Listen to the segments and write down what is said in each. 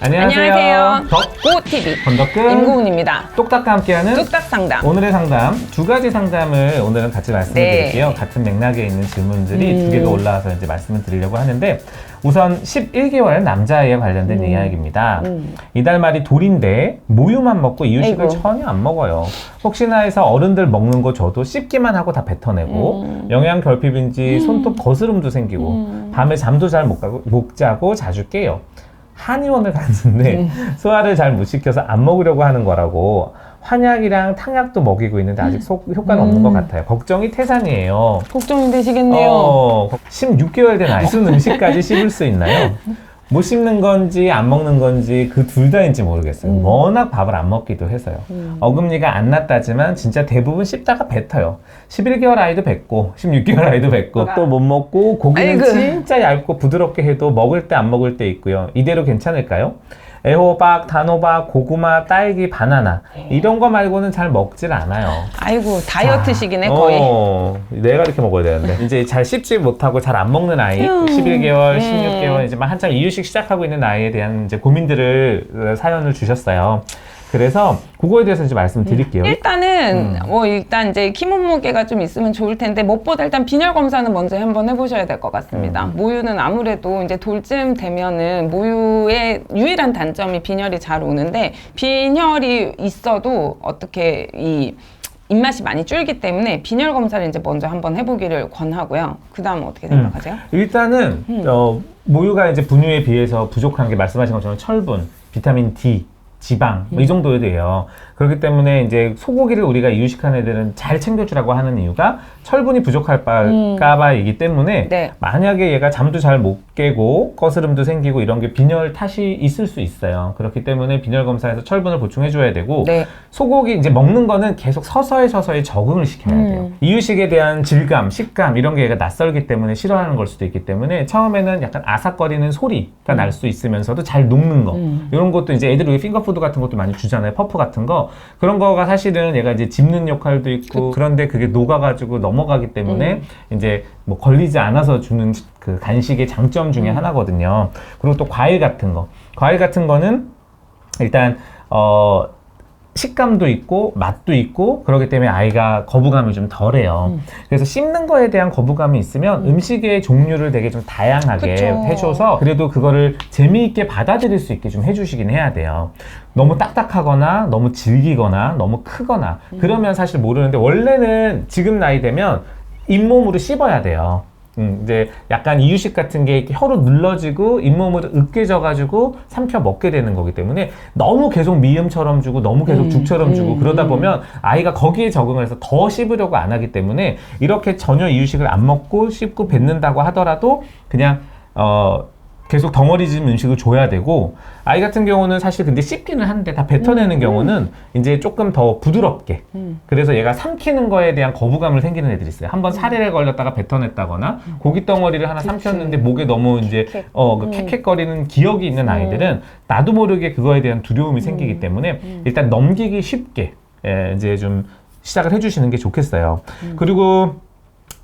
안녕하세요. 덕고TV 건덕근 임고은입니다. 똑딱과 함께하는 뚝딱 상담. 오늘의 상담 두 가지 상담을 오늘은 같이 말씀을 드릴게요. 같은 맥락에 있는 질문들이 두 개가 올라와서 이제 말씀을 드리려고 하는데 우선 11개월 남자아이에 관련된 이야기입니다. 이달 말이 돌인데 모유만 먹고 이유식을 전혀 안 먹어요. 혹시나 해서 어른들 먹는 거 저도 씹기만 하고 다 뱉어내고 영양 결핍인지 손톱 거스름도 생기고 밤에 잠도 잘 못 자고 자주 깨요. 한의원을 갔는데 소화를 잘 못 시켜서 안 먹으려고 하는 거라고 환약이랑 탕약도 먹이고 있는데 아직 효과는 없는 것 같아요. 걱정이 태산이에요. 걱정이 되시겠네요. 16개월 된 아이 무슨 음식까지 씹을 수 있나요? 못 씹는 건지 안 먹는 건지 그 둘 다인지 모르겠어요. 워낙 밥을 안 먹기도 해서요. 어금니가 안 났다지만 진짜 대부분 씹다가 뱉어요. 11개월 아이도 뱉고 16개월 아이도 뱉고 또 못 먹고 고기는 진짜 얇고 부드럽게 해도 먹을 때 안 먹을 때 있고요. 이대로 괜찮을까요? 애호박, 단호박, 고구마, 딸기, 바나나 이런 거 말고는 잘 먹질 않아요. 아이고 다이어트식이네 거의. 내가 이렇게 먹어야 되는데 이제 잘 씹지 못하고 잘 안 먹는 아이 11개월, 16개월 이제 막 한창 이유식 시작하고 있는 아이에 대한 이제 고민들을 사연을 주셨어요. 그래서 그거에 대해서 이제 말씀드릴게요. 일단은 일단 이제 키 몸무게가 좀 있으면 좋을 텐데 무엇보다 일단 빈혈 검사는 먼저 한번 해보셔야 될 것 같습니다. 모유는 아무래도 이제 돌쯤 되면은 모유의 유일한 단점이 빈혈이 잘 오는데 빈혈이 있어도 어떻게 입맛이 많이 줄기 때문에 빈혈 검사를 이제 먼저 한번 해보기를 권하고요. 그 다음 어떻게 생각하세요? 일단은 모유가 이제 분유에 비해서 부족한 게 말씀하신 것처럼 철분, 비타민 D, 지방 이 정도에 돼요. 그렇기 때문에 이제 소고기를 우리가 이유식한 애들은 잘 챙겨주라고 하는 이유가 철분이 부족할까봐이기 때문에 만약에 얘가 잠도 잘 못 깨고 거스름도 생기고 이런 게 빈혈 탓이 있을 수 있어요. 그렇기 때문에 빈혈 검사에서 철분을 보충해줘야 되고 소고기 이제 먹는 거는 계속 서서히 적응을 시켜야 돼요. 이유식에 대한 질감, 식감 이런 게 얘가 낯설기 때문에 싫어하는 걸 수도 있기 때문에 처음에는 약간 아삭거리는 소리가 날 수 있으면서도 잘 녹는 거 이런 것도 이제 애들 핑거푸드 같은 것도 많이 주잖아요. 퍼프 같은 거 그런 거가 사실은 얘가 이제 짚는 역할도 있고 그런데 그게 녹아가지고 넘어가기 때문에 이제 뭐 걸리지 않아서 주는 그 간식의 장점 중에 하나거든요. 그리고 또 과일 같은 거는 일단 식감도 있고 맛도 있고 그렇기 때문에 아이가 거부감이 좀 덜해요. 그래서 씹는 거에 대한 거부감이 있으면 음식의 종류를 되게 좀 다양하게 해줘서 그래도 그거를 재미있게 받아들일 수 있게 좀 해주시긴 해야 돼요. 너무 딱딱하거나 너무 질기거나 너무 크거나 그러면 사실 모르는데 원래는 지금 나이 되면 잇몸으로 씹어야 돼요. 이제 약간 이유식 같은 게 이렇게 혀로 눌러지고 잇몸으로 으깨져가지고 삼켜 먹게 되는 거기 때문에 너무 계속 미음처럼 주고 너무 계속 죽처럼 주고 그러다 보면 아이가 거기에 적응을 해서 더 씹으려고 안 하기 때문에 이렇게 전혀 이유식을 안 먹고 씹고 뱉는다고 하더라도 그냥 계속 덩어리짐 음식을 줘야 되고 아이 같은 경우는 사실 근데 씹기는 하는데 다 뱉어내는 경우는 이제 조금 더 부드럽게 그래서 얘가 삼키는 거에 대한 거부감을 생기는 애들이 있어요. 한번 사례를 걸렸다가 뱉어냈다거나 고기 덩어리를 하나 삼켰는데 목에 너무 이제 그 캑캑거리는 기억이 있는 아이들은 나도 모르게 그거에 대한 두려움이 생기기 때문에 일단 넘기기 쉽게 이제 좀 시작을 해주시는 게 좋겠어요. 그리고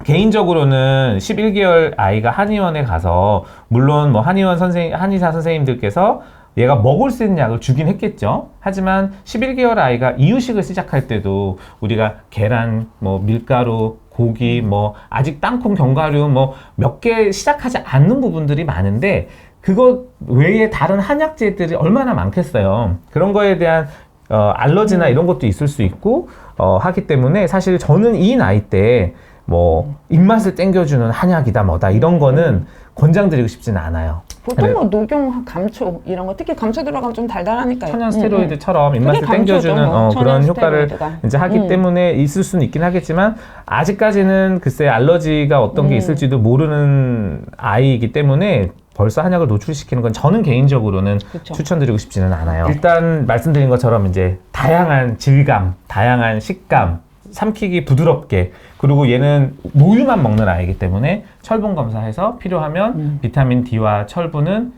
개인적으로는 11개월 아이가 한의원에 가서 물론 뭐 한의사 선생님들께서 얘가 먹을 수 있는 약을 주긴 했겠죠. 하지만 11개월 아이가 이유식을 시작할 때도 우리가 계란, 뭐 밀가루, 고기, 뭐 아직 땅콩, 견과류 뭐 몇 개 시작하지 않는 부분들이 많은데 그것 외에 다른 한약재들이 얼마나 많겠어요. 그런 거에 대한 알러지나 이런 것도 있을 수 있고 하기 때문에 사실 저는 이 나이 때 뭐 입맛을 땡겨주는 한약이다 뭐다 이런 거는 권장드리고 싶지는 않아요. 보통 뭐 녹용, 감초 이런 거 특히 감초 들어가면 좀 달달하니까요. 천연 스테로이드처럼 입맛을 땡겨주는 그런 효과를 이제 하기 때문에 있을 수는 있긴 하겠지만 아직까지는 글쎄 알러지가 어떤 게 있을지도 모르는 아이이기 때문에 벌써 한약을 노출시키는 건 저는 개인적으로는 추천드리고 싶지는 않아요. 일단 말씀드린 것처럼 이제 다양한 질감, 다양한 식감 삼키기 부드럽게 그리고 얘는 모유만 먹는 아이이기 때문에 철분 검사해서 필요하면 비타민 D와 철분은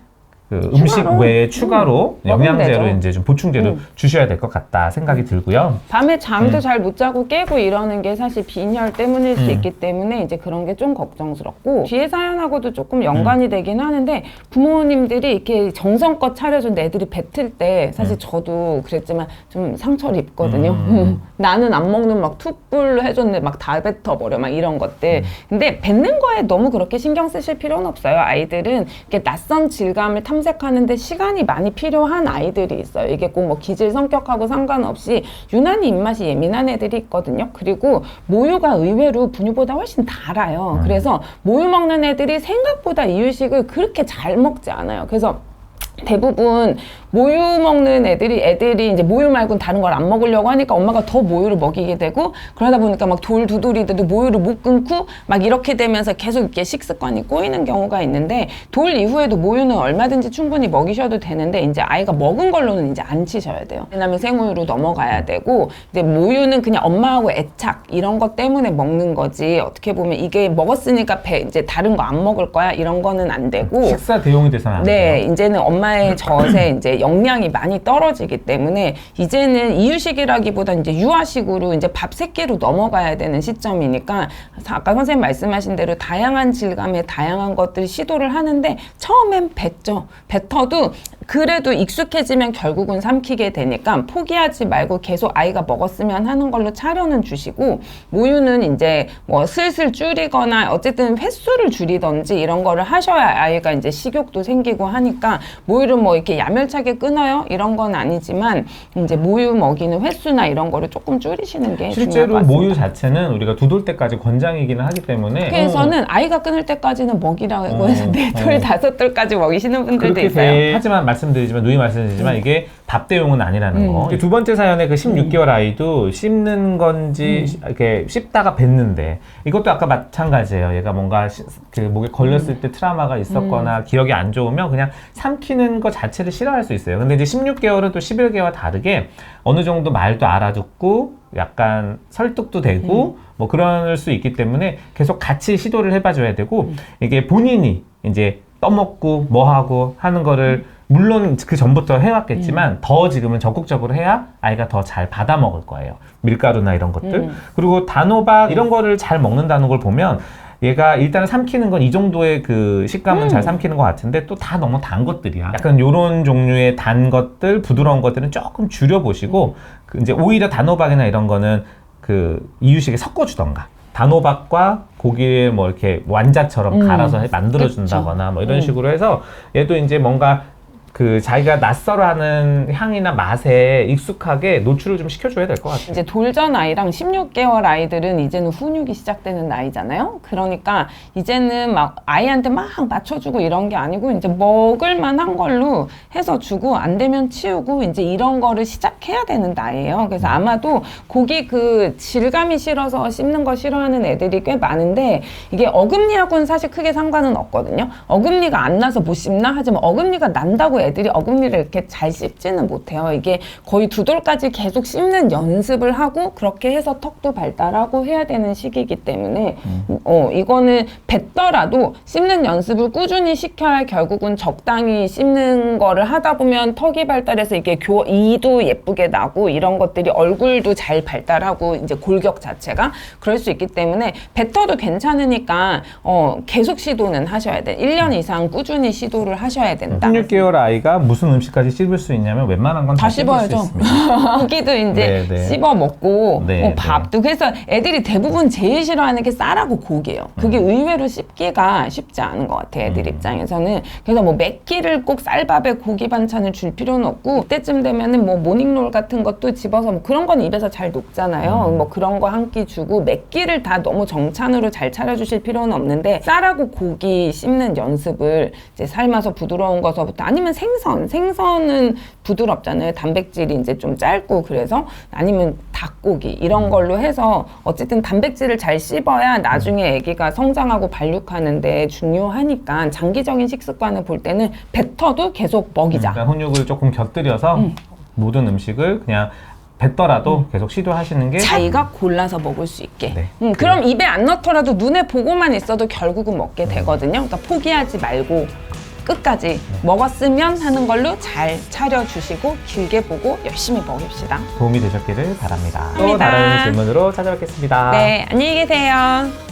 그 음식 외에 추가로 먹으면 영양제로 되죠. 이제 좀 보충제로 주셔야 될 것 같다 생각이 들고요. 밤에 잠도 잘 못 자고 깨고 이러는 게 사실 빈혈 때문일 수 있기 때문에 이제 그런 게 좀 걱정스럽고 뒤에 사연하고도 조금 연관이 되긴 하는데 부모님들이 이렇게 정성껏 차려준 애들이 뱉을 때 사실 저도 그랬지만 좀 상처를 입거든요. 나는 안 먹는 막 툭불 해줬는데 막 다 뱉어버려 막 이런 것들. 근데 뱉는 거에 너무 그렇게 신경 쓰실 필요는 없어요. 아이들은 이렇게 낯선 질감을 탐색하는데 시간이 많이 필요한 아이들이 있어요. 이게 꼭 뭐 기질 성격하고 상관없이 유난히 입맛이 예민한 애들이 있거든요. 그리고 모유가 의외로 분유보다 훨씬 달아요. 그래서 모유 먹는 애들이 생각보다 이유식을 그렇게 잘 먹지 않아요. 그래서 대부분 모유 먹는 애들이 이제 모유 말고는 다른 걸 안 먹으려고 하니까 엄마가 더 모유를 먹이게 되고 그러다 보니까 막 돌두돌이들도 모유를 못 끊고 막 이렇게 되면서 계속 이렇게 식습관이 꼬이는 경우가 있는데 돌 이후에도 모유는 얼마든지 충분히 먹이셔도 되는데 이제 아이가 먹은 걸로는 이제 안 치셔야 돼요. 왜냐면 생우유로 넘어가야 되고 이제 모유는 그냥 엄마하고 애착 이런 것 때문에 먹는 거지 어떻게 보면 이게 먹었으니까 이제 다른 거 안 먹을 거야 이런 거는 안 되고 식사 대용이 돼서는 안 네, 돼요. 이제는 엄마의 젖에 이제 영양이 많이 떨어지기 때문에 이제는 이유식이라기보다 이제 유아식으로 이제 밥 새끼로 넘어가야 되는 시점이니까 아까 선생님 말씀하신 대로 다양한 질감의 다양한 것들 시도를 하는데 처음엔 뱉죠. 뱉어도 그래도 익숙해지면 결국은 삼키게 되니까 포기하지 말고 계속 아이가 먹었으면 하는 걸로 차려는 주시고 모유는 이제 뭐 슬슬 줄이거나 어쨌든 횟수를 줄이던지 이런 거를 하셔야 아이가 이제 식욕도 생기고 하니까 모유를 뭐 이렇게 야멸차게 끊어요 이런 건 아니지만 이제 모유 먹이는 횟수나 이런 거를 조금 줄이시는 게 중요할 것 실제로 같습니다. 모유 자체는 우리가 두 돌 때까지 권장이기는 하기 때문에 그래서는 아이가 끊을 때까지는 먹이라고 해서 네 돌 다섯 돌까지 먹이시는 분들도 그렇게 있어요. 하지만 말씀드리지만 누이 말씀드리지만 이게 밥 대용은 아니라는 거. 두 번째 사연에 그 16개월 아이도 씹는 건지 이렇게 씹다가 뱉는데 이것도 아까 마찬가지예요. 얘가 뭔가 그 목에 걸렸을 때 트라우마가 있었거나 기억이 안 좋으면 그냥 삼키는 것 자체를 싫어할 수 있어요. 근데 이제 16개월은 또 11개월과 다르게 어느 정도 말도 알아듣고 약간 설득도 되고 뭐 그럴 수 있기 때문에 계속 같이 시도를 해봐줘야 되고 이게 본인이 이제 떠먹고 뭐하고 하는 거를 물론 그 전부터 해왔겠지만 더 지금은 적극적으로 해야 아이가 더 잘 받아 먹을 거예요. 밀가루나 이런 것들. 그리고 단호박 이런 거를 잘 먹는다는 걸 보면 얘가 일단은 삼키는 건 이 정도의 그 식감은 잘 삼키는 것 같은데 또 다 너무 단 것들이야. 약간 요런 종류의 단 것들, 부드러운 것들은 조금 줄여보시고 그 이제 오히려 단호박이나 이런 거는 그 이유식에 섞어주던가. 단호박과 고기를 뭐 이렇게 완자처럼 갈아서 만들어준다거나 뭐 이런 식으로 해서 얘도 이제 뭔가 그 자기가 낯설어하는 향이나 맛에 익숙하게 노출을 좀 시켜줘야 될 것 같아요. 이제 돌전 아이랑 16개월 아이들은 이제는 훈육이 시작되는 나이잖아요. 그러니까 이제는 막 아이한테 막 맞춰주고 이런 게 아니고 이제 먹을 만한 걸로 해서 주고 안 되면 치우고 이제 이런 거를 시작해야 되는 나이예요. 그래서 아마도 고기 그 질감이 싫어서 씹는 거 싫어하는 애들이 꽤 많은데 이게 어금니하고는 사실 크게 상관은 없거든요. 어금니가 안 나서 못 씹나? 하지만 어금니가 난다고 애들이 어금니를 이렇게 잘 씹지는 못해요. 이게 거의 두 돌까지 계속 씹는 연습을 하고 그렇게 해서 턱도 발달하고 해야 되는 시기이기 때문에 이거는 뱉더라도 씹는 연습을 꾸준히 시켜야 결국은 적당히 씹는 거를 하다 보면 턱이 발달해서 이게 이도 예쁘게 나고 이런 것들이 얼굴도 잘 발달하고 이제 골격 자체가 그럴 수 있기 때문에 뱉어도 괜찮으니까 계속 시도는 하셔야 돼. 1년 이상 꾸준히 시도를 하셔야 된다. 16개월 아이가 무슨 음식까지 씹을 수 있냐면 웬만한 건 다 씹을 수 씹어야죠. 있습니다. 고기도 이제 네, 네. 씹어 먹고 네, 밥도 그래서 애들이 대부분 제일 싫어하는 게 쌀하고 고기예요. 그게 의외로 씹기가 쉽지 않은 것 같아요. 애들 입장에서는. 그래서 뭐 몇 끼를 꼭 쌀밥에 고기 반찬을 줄 필요는 없고 그때쯤 되면은 뭐 모닝롤 같은 것도 집어서 뭐 그런 건 입에서 잘 녹잖아요. 뭐 그런 거 한 끼 주고 몇 끼를 다 너무 정찬으로 잘 차려주실 필요는 없는데 쌀하고 고기 씹는 연습을 이제 삶아서 부드러운 거서부터 아니면 생선은 부드럽잖아요. 단백질이 이제 좀 짧고 그래서 아니면 닭고기 이런 걸로 해서 어쨌든 단백질을 잘 씹어야 나중에 아기가 성장하고 발육하는데 중요하니까 장기적인 식습관을 볼 때는 뱉어도 계속 먹이자. 그러니까 훈육을 조금 곁들여서 모든 음식을 그냥 뱉더라도 계속 시도하시는 게 자기가 골라서 먹을 수 있게. 네. 그럼 입에 안 넣더라도 눈에 보고만 있어도 결국은 먹게 되거든요. 그러니까 포기하지 말고 끝까지 먹었으면 하는 걸로 잘 차려주시고 길게 보고 열심히 먹읍시다. 도움이 되셨기를 바랍니다. 또 감사합니다. 다른 질문으로 찾아뵙겠습니다. 네, 안녕히 계세요.